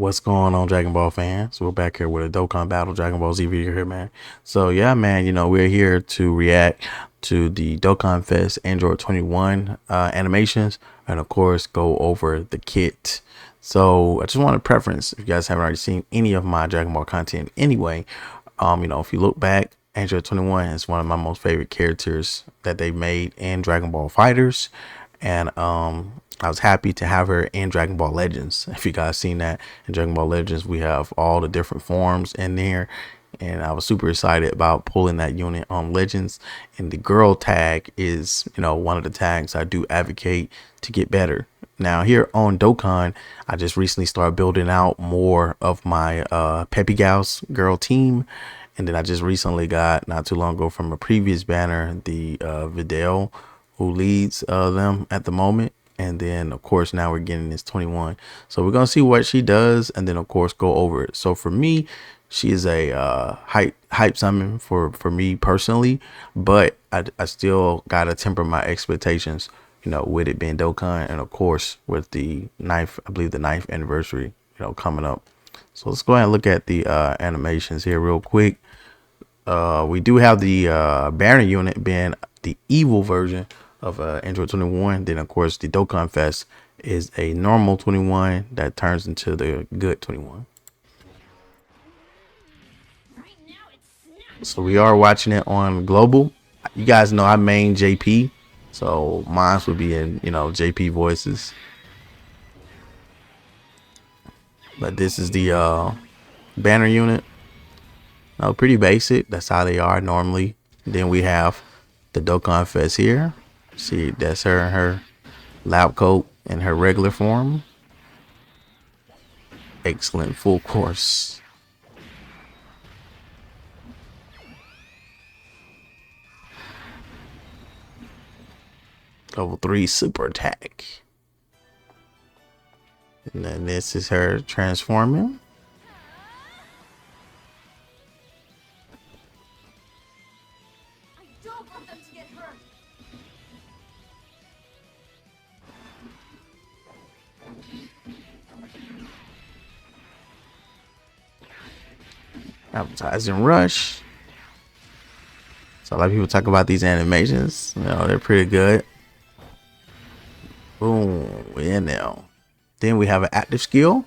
What's going on, Dragon Ball fans? We're back here with a Dokkan Battle Dragon Ball Z video here, man. So yeah, man, we're here to react to the Dokkan Fest Android 21 animations, and of course go over the kit. So I just want to preference, if you guys haven't already seen any of my Dragon Ball content anyway, if you look back, Android 21 is one of my most favorite characters that they made in Dragon Ball Fighters, and I was happy to have her in Dragon Ball Legends. If you guys seen that, in Dragon Ball Legends, we have all the different forms in there. And I was super excited about pulling that unit on Legends. And the girl tag is, one of the tags I do advocate to get better. Now here on Dokkan, I just recently started building out more of my Peppy Gals girl team. And then I just recently got, not too long ago from a previous banner, the Videl, who leads them at the moment. And then of course now we're getting this 21, so we're gonna see what she does and then of course go over it. So for me, she is a hype summon for me personally, but I still gotta temper my expectations, with it being Dokkan, and of course with the ninth, I believe the ninth anniversary, coming up. So let's go ahead and look at the animations here real quick. We do have the banner unit being the evil version of Android 21. Then of course the Dokkan Fest is a normal 21 that turns into the good 21. So we are watching it on global. You guys know I main JP, so mine would be in JP voices. But this is the banner unit. Pretty basic. That's how they are normally. Then we have the Dokkan Fest here. See, that's her in her lab coat in her regular form. Excellent full course. Level 3 super attack. And then this is her transforming. Advertising rush. So a lot of people talk about these animations. They're pretty good. Boom, we're in now. Then we have an active skill.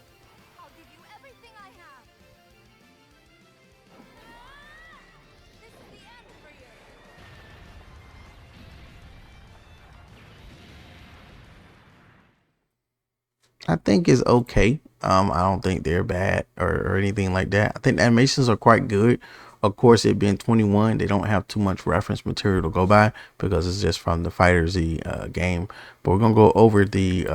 I think is okay. I don't think they're bad or anything like that. I think the animations are quite good. Of course, it being 21, they don't have too much reference material to go by because it's just from the Fighter Z game. But we're gonna go over the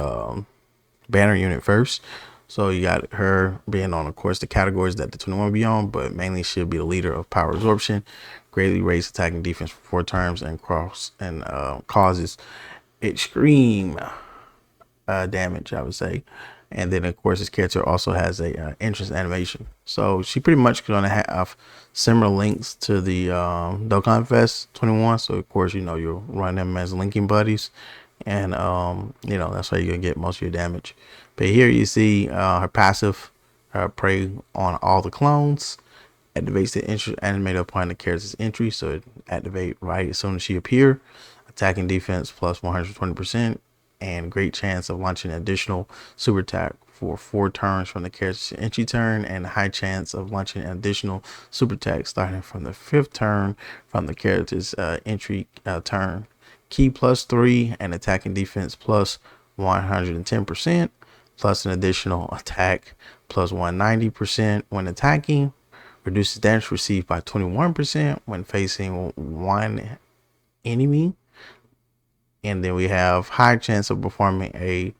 banner unit first. So you got her being on, of course, the categories that the 21 will be on, but mainly she'll be the leader of power absorption, greatly raise attacking defense for 4 turns, and causes extreme damage, I would say. And then of course this character also has a entrance animation, so she pretty much gonna have similar links to the Dokkan Fest 21. So of course you'll run them as linking buddies, and that's how you're gonna get most of your damage. But here you see her passive, prey on all the clones, activates the entry animated upon the character's entry, so it activate right as soon as she appear. Attacking defense plus 120%, and great chance of launching additional super attack for 4 turns from the character's entry turn, and a high chance of launching an additional super attack starting from the 5th turn from the character's entry turn. Key plus 3 and attacking defense plus 110%, plus an additional attack plus 190% when attacking. Reduces damage received by 21% when facing one enemy. And then we have high chance of performing a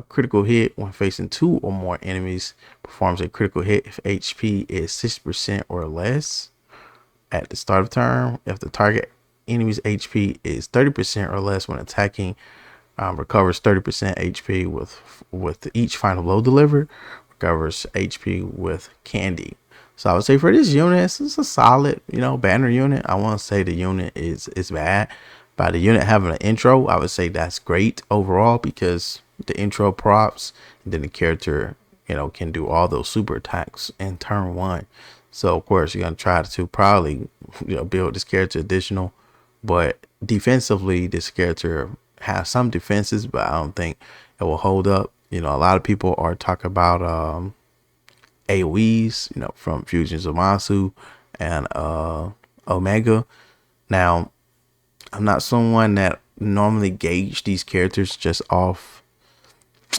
critical hit when facing 2 or more enemies. Performs a critical hit if HP is 6% or less at the start of turn. If the target enemy's HP is 30% or less when attacking, recovers 30% HP with each final blow delivered. Recovers HP with candy. So I would say for this unit, it's a solid, banner unit. I want to say the unit is bad. By the unit having an intro, I would say that's great overall, because the intro props, and then the character can do all those super attacks in turn one. So of course you're gonna try to probably build this character additional, but defensively this character has some defenses, but I don't think it will hold up. A lot of people are talking about AoEs, from Fusions of Masu and Omega. Now, I'm not someone that normally gauge these characters just off,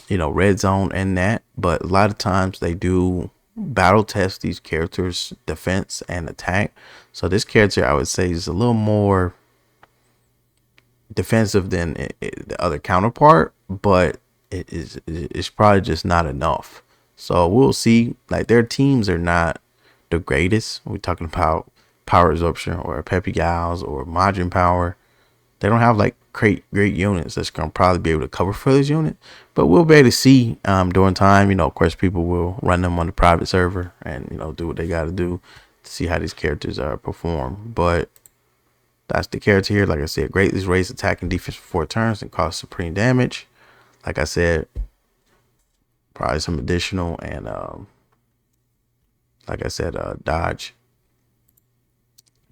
red zone and that, but a lot of times they do battle test these characters' defense and attack. So this character, I would say, is a little more defensive than the other counterpart, but it's probably just not enough. So we'll see. Like, their teams are not the greatest. We're talking about power absorption or peppy gals or margin power. They don't have like great units that's gonna probably be able to cover for this unit, but we'll be able to see during time. Of course, people will run them on the private server and do what they got to do to see how these characters perform. But that's the character here. Like I said, greatly raise attack and defense for 4 turns and cause supreme damage. Like I said, probably some additional and like I said, dodge.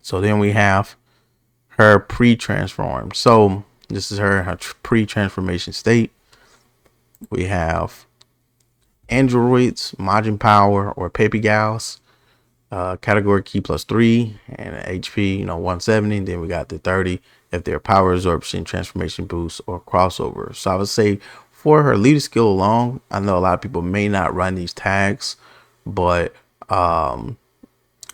So then we have her pre-transform. So this is her pre-transformation state. We have androids, margin power, or peppy gals. Category key +3 and HP 170. Then we got the 30 if they're power absorption, transformation boost, or crossover. So I would say for her leader skill alone, I know a lot of people may not run these tags, but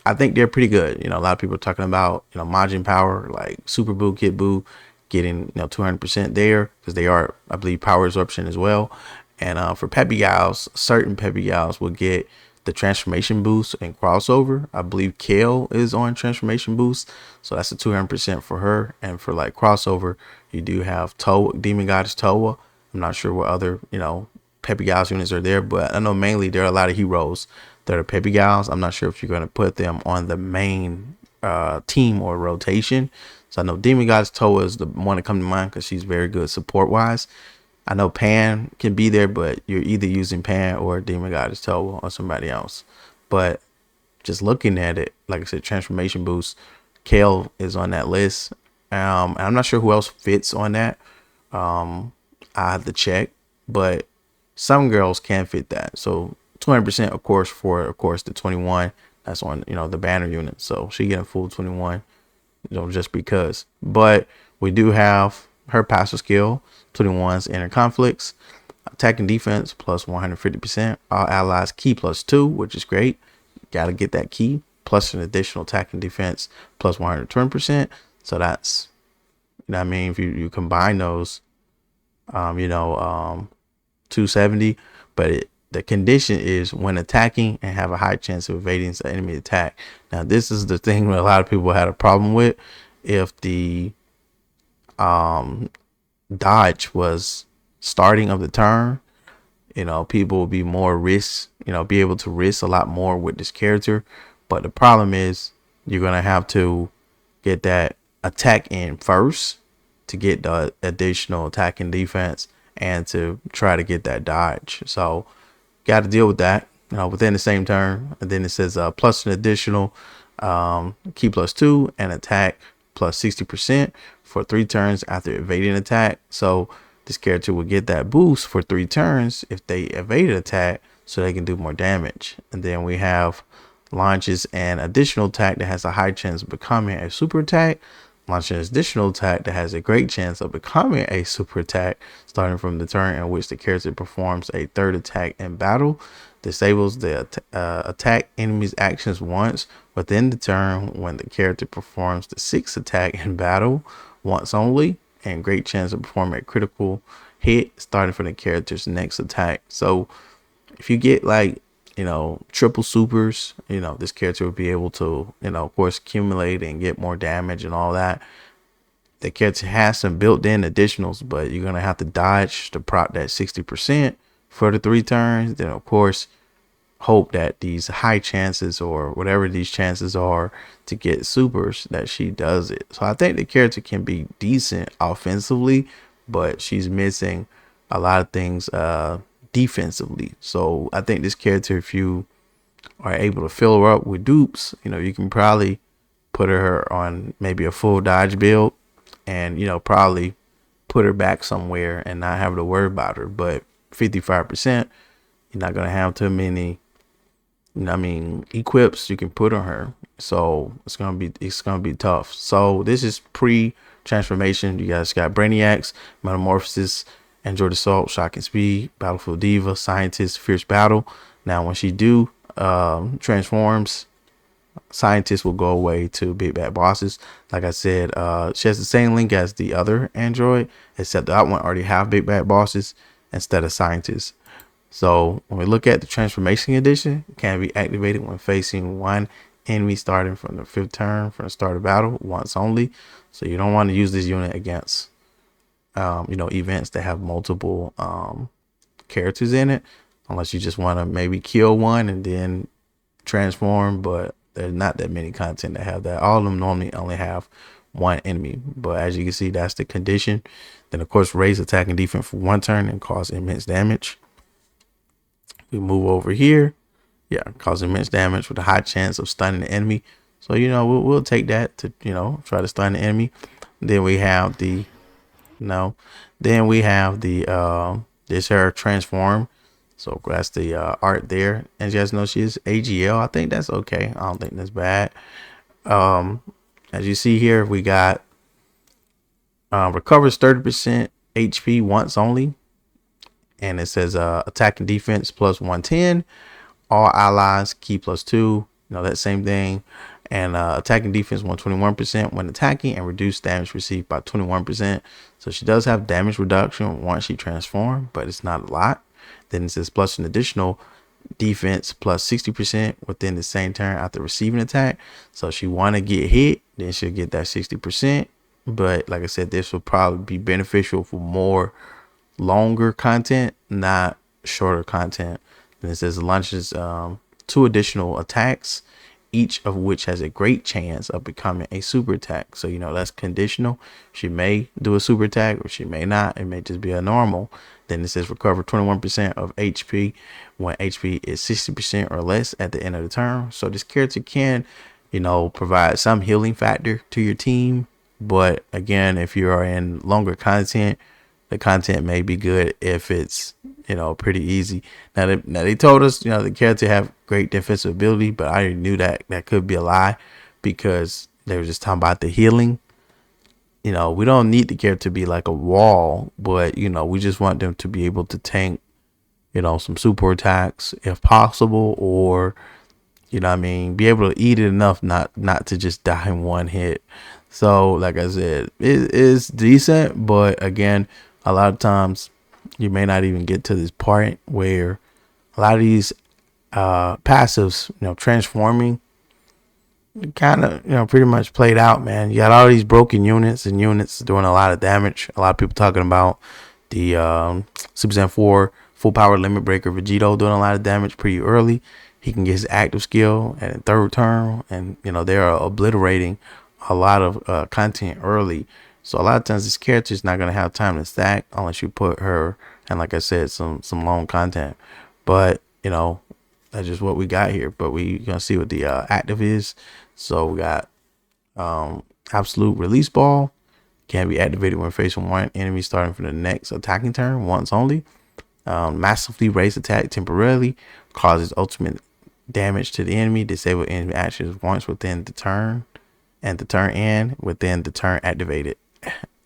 I think they're pretty good. A lot of people are talking about margin power, like super boo, kit boo, getting 200% there because they are, I believe, power absorption as well. And for peppy gals, certain peppy gals will get the transformation boost and crossover. I believe Kale is on transformation boost, so that's a 200% for her. And for like crossover, you do have Demon Goddess Toa. I'm not sure what other peppy gals units are there, but I know mainly there are a lot of heroes that are peppy gals. I'm not sure if you're going to put them on the main team or rotation. So I know Demon Goddess Toa is the one that comes to mind because she's very good support wise. I know Pan can be there, but you're either using Pan or Demon Goddess Toa or somebody else. But just looking at it, like I said, transformation boost, Kale is on that list. And I'm not sure who else fits on that. I have to check, but some girls can fit that. So 200%, of course, for the 21. That's on the banner unit. So she getting full 21, just because. But we do have her passive skill, 21's inner conflicts, attack and defense plus 150%. All allies key +2, which is great. Gotta get that key plus an additional attack and defense plus 120%. So that's, I mean, if you combine those, 270. But the condition is when attacking and have a high chance of evading the enemy attack. Now this is the thing that a lot of people had a problem with. If the dodge was starting of the turn, people will be more be able to risk a lot more with this character. But the problem is you're gonna have to get that attack in first to get the additional attack and defense and to try to get that dodge. So got to deal with that within the same turn. And then it says plus an additional key +2 and attack plus 60% for 3 turns after evading attack. So this character will get that boost for 3 turns if they evade an attack, so they can do more damage. And then we have launches an additional attack that has a high chance of becoming a super attack. Launch an additional attack that has a great chance of becoming a super attack starting from the turn in which the character performs a 3rd attack in battle. Disables the attack enemy's actions once within the turn when the character performs the 6th attack in battle once only, and great chance of performing a critical hit starting from the character's next attack. So if you get like triple supers, this character will be able to of course accumulate and get more damage and all that. The character has some built-in additionals, but you're gonna have to dodge to prop that 60% for the 3 turns. Then of course hope that these high chances or whatever these chances are to get supers that she does it. So I think the character can be decent offensively, but she's missing a lot of things defensively. So I think this character, if you are able to fill her up with dupes, you can probably put her on maybe a full dodge build and, probably put her back somewhere and not have to worry about her. But 55%, you're not going to have too many, equips you can put on her. So it's gonna be tough. So this is pre-transformation. You guys got Brainiacs, Metamorphosis, Android Assault, Shocking Speed, Battlefield Diva, Scientist, Fierce Battle. Now when she do transforms, Scientists will go away to Big Bad Bosses. Like I said, she has the same link as the other android, except that one already have Big Bad Bosses instead of Scientists. So when we look at the transformation edition, it can be activated when facing one enemy starting from the 5th turn from the start of battle once only. So you don't want to use this unit against events that have multiple characters in it, unless you just want to maybe kill one and then transform. But there's not that many content that have that. All of them normally only have one enemy, but as you can see, that's the condition. Then of course, raise attack and defense for 1 turn and cause immense damage. We move over here, cause immense damage with a high chance of stunning the enemy. So we'll take that to try to stun the enemy. Then we have the this her transform. So that's the art there. And you guys know she is AGL. I think that's okay. I don't think that's bad. As you see here, we got recovers 30% HP once only. And it says attack and defense plus 110. All allies key +2. That same thing. And attacking defense 121% when attacking, and reduced damage received by 21%. So she does have damage reduction once she transforms, but it's not a lot. Then it says plus an additional defense plus 60% within the same turn after receiving attack. So if she want to get hit, then she'll get that 60%. But like I said, this will probably be beneficial for more longer content, not shorter content. And it says it launches 2 additional attacks, each of which has a great chance of becoming a super attack. So that's conditional. She may do a super attack or she may not. It may just be a normal. Then it says recover 21% of HP when HP is 60% or less at the end of the turn. So this character can provide some healing factor to your team. But again, if you are in longer content, the content may be good if it's pretty easy. Now they told us the character have great defensive ability, but I already knew that could be a lie, because they were just talking about the healing. We don't need the character to be like a wall, but we just want them to be able to tank some super attacks if possible, or be able to eat it enough not to just die in one hit. So like I said, it is decent, but again, a lot of times you may not even get to this part where a lot of these passives, transforming, kind of, pretty much played out, man. You got all these broken units and units doing a lot of damage. A lot of people talking about the Super Saiyan 4 full power limit breaker Vegito doing a lot of damage pretty early. He can get his active skill at the 3rd turn, and they're obliterating a lot of content early. So a lot of times this character is not going to have time to stack unless you put her, and like I said, some long content. But that's just what we got here. But we gonna see what the active is. So we got absolute release ball, can be activated when facing one enemy starting from the next attacking turn once only. Massively raise attack temporarily, causes ultimate damage to the enemy, disable enemy actions once within the turn, and the turn end within the turn activated.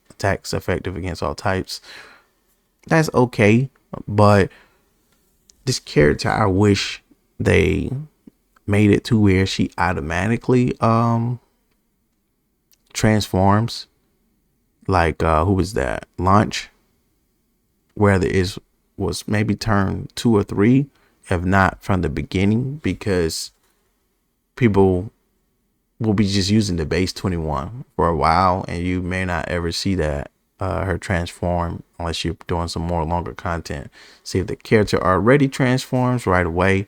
Attacks effective against all types. That's okay, but this character, I wish they made it to where she automatically transforms, like who was that, Launch, where there was maybe turn 2 or 3, if not from the beginning, because people will be just using the base 21 for a while, and you may not ever see that her transform unless you're doing some more longer content. See, if the character already transforms right away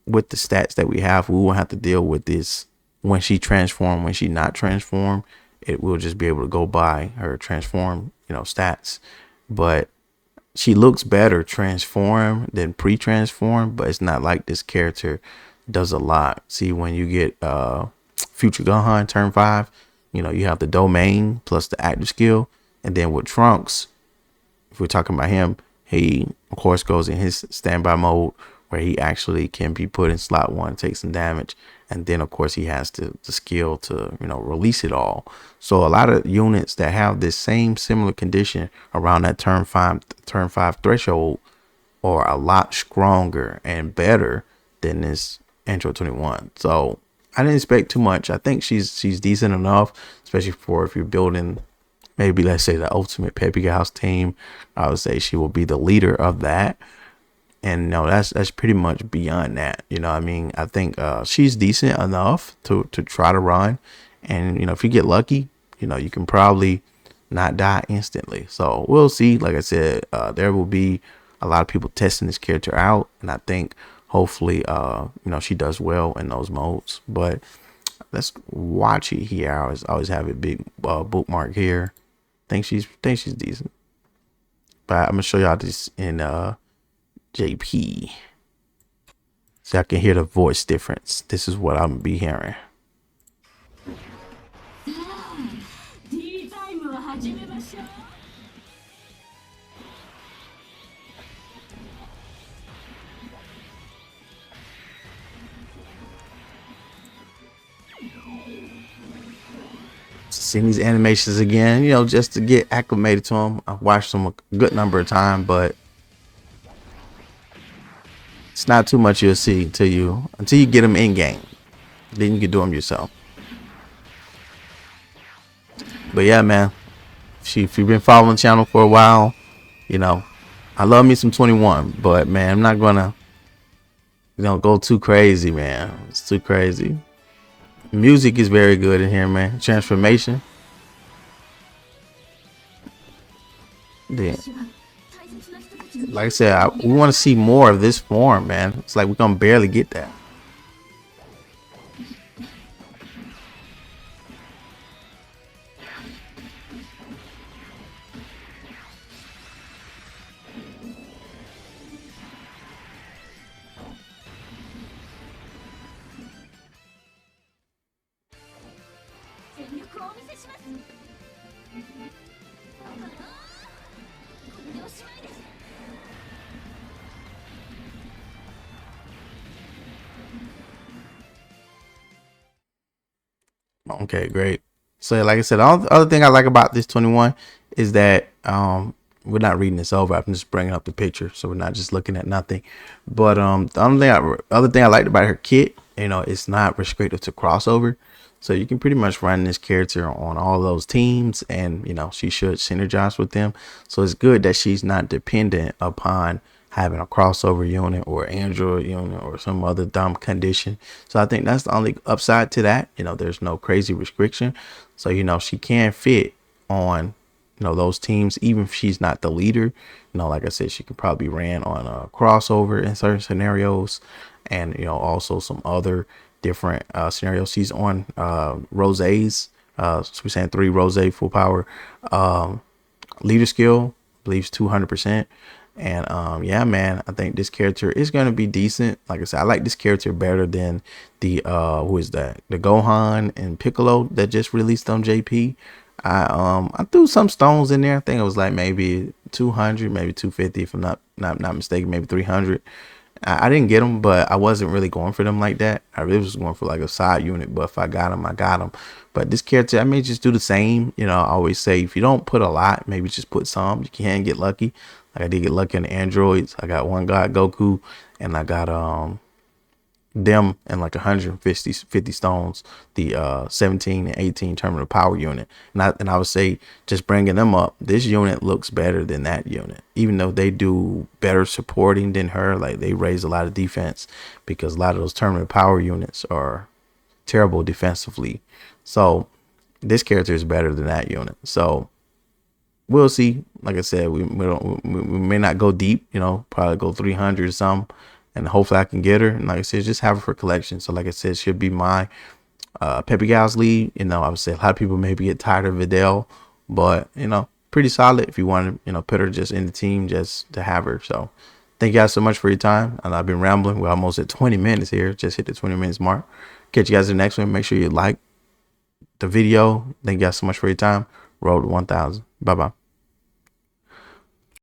with the stats that we have, we won't have to deal with this when she transform, when she not transform. It will just be able to go by her transform stats. But she looks better transformed than pre-transformed, but it's not like this character does a lot. See, when you get Future Gohan turn 5, you have the domain plus the active skill, and then with Trunks, if we're talking about him, he of course goes in his standby mode where he actually can be put in slot 1, take some damage, and then of course he has the skill to release it all. So a lot of units that have this same similar condition around that turn 5 threshold are a lot stronger and better than this Android 21. So I didn't expect too much. I think she's decent enough, especially for if you're building maybe, let's say, the ultimate Peppy House team. I would say she will be the leader of that. And no, that's pretty much beyond that. I mean, I think she's decent enough to try to run. And if you get lucky, you can probably not die instantly. So we'll see. Like I said, there will be a lot of people testing this character out, and I think hopefully she does well in those modes. But let's watch it here. I always have a big bookmark here. Think she's decent. But I'm gonna show y'all this in JP, so I can hear the voice difference. This is what I'm gonna be hearing. Seeing these animations again, just to get acclimated to them. I've watched them a good number of times, but it's not too much you'll see until you get them in game. Then you can do them yourself. But yeah, man, if you've been following the channel for a while, I love me some 21, but man, I'm not gonna go too crazy, man. It's too crazy. Music is very good in here, man. Transformation. Yeah. Like I said, we want to see more of this form, man. It's like we're gonna barely get that. Okay, great. So like I said, the other thing I like about this 21 is that we're not reading this over. I'm just bringing up the picture, so we're not just looking at nothing. But the other thing I liked about her kit, it's not restricted to crossover, so you can pretty much run this character on all those teams, and she should synergize with them. So it's good that she's not dependent upon having a crossover unit or Android unit or some other dumb condition. So I think that's the only upside to that. There's no crazy restriction. So, she can fit on, those teams, even if she's not the leader. Like I said, she could probably ran on a crossover in certain scenarios, and, also some other different scenarios. She's on Rose's, so we're saying 3 Rose full power leader skill, believes 200%. And yeah, man, I think this character is gonna be decent. Like I said, I like this character better than the who is that? The Gohan and Piccolo that just released on JP. I threw some stones in there. I think it was like maybe 200, maybe 250, if I'm not mistaken, maybe 300. I didn't get them, but I wasn't really going for them like that. I really was going for like a side unit, but if I got them, I got them. But this character, I may just do the same. I always say if you don't put a lot, maybe just put some. You can get lucky. Like I did get lucky in the androids. I got one God Goku, and I got them and like 150 stones, the 17 and 18 terminal power unit. And I would say just bringing them up, this unit looks better than that unit, even though they do better supporting than her. Like they raise a lot of defense, because a lot of those terminal power units are terrible defensively. So this character is better than that unit. So we'll see. Like I said, we may not go deep, probably go 300 or something, and hopefully I can get her. And like I said, just have her for collection. So like I said, she'll be my Peppy Gals lead. I would say a lot of people maybe get tired of Videl, but pretty solid if you want to, put her just in the team just to have her. So thank you guys so much for your time. And I've been rambling. We're almost at 20 minutes here. Just hit the 20 minutes mark. Catch you guys in the next one. Make sure you like the video. Thank you guys so much for your time. Road to 1,000. Bye-bye.